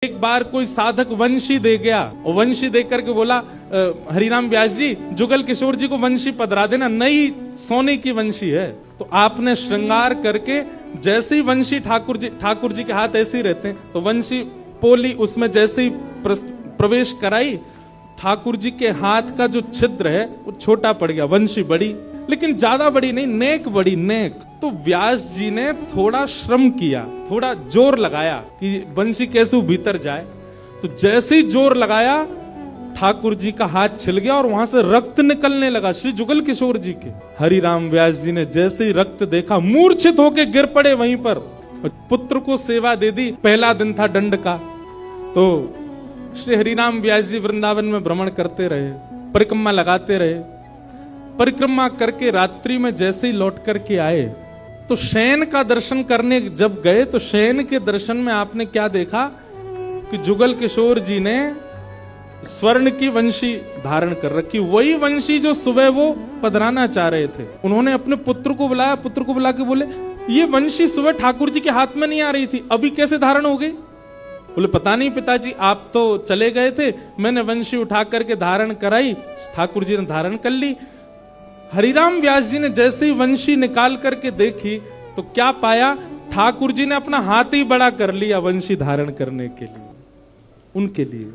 एक बार कोई साधक वंशी दे गया और वंशी दे करके बोला हरिराम व्यास जी जुगल किशोर जी को वंशी पधरा देना, नई सोने की वंशी है। तो आपने श्रृंगार करके जैसे ही वंशी ठाकुर जी के हाथ ऐसे ही रहते हैं, तो वंशी पोली उसमें जैसे ही प्रवेश कराई, ठाकुर जी के हाथ का जो छिद्र है वो छोटा पड़ गया। वंशी बड़ी, लेकिन ज्यादा बड़ी नहीं, नेक बड़ी, नेक। तो व्यास जी ने थोड़ा श्रम किया, थोड़ा जोर लगाया कि वंशी कैसे भीतर जाए। तो जैसे ही जोर लगाया, ठाकुर जी का हाथ छिल गया और वहां से रक्त निकलने लगा श्री जुगल किशोर जी के। हरिराम व्यास जी ने जैसे ही रक्त देखा, मूर्छित होके गिर पड़े वहीं पर। पुत्र को सेवा दे दी, पहला दिन था दंड का। तो श्री हरिराम व्यास जी वृंदावन में भ्रमण करते रहे, परिक्रमा लगाते रहे। परिक्रमा करके रात्रि में जैसे ही लौट करके आए, तो शयन का दर्शन करने जब गए, तो शयन के दर्शन में आपने क्या देखा कि जुगल किशोर जी ने स्वर्ण की वंशी धारण कर रखी, वही वंशी जो सुबह वो पधराना चाह रहे थे। उन्होंने अपने पुत्र को बुलाया, पुत्र को बुला के बोले ये वंशी सुबह ठाकुर जी के हाथ में नहीं आ रही थी, अभी कैसे धारण हो गई? बोले पता नहीं पिताजी, आप तो चले गए थे, मैंने वंशी उठा करके धारण कराई, ठाकुर जी ने धारण कर ली। हरिराम व्यास जी ने जैसे ही वंशी निकाल करके देखी, तो क्या पाया? ठाकुर जी ने अपना हाथ ही बड़ा कर लिया वंशी धारण करने के लिए, उनके लिए।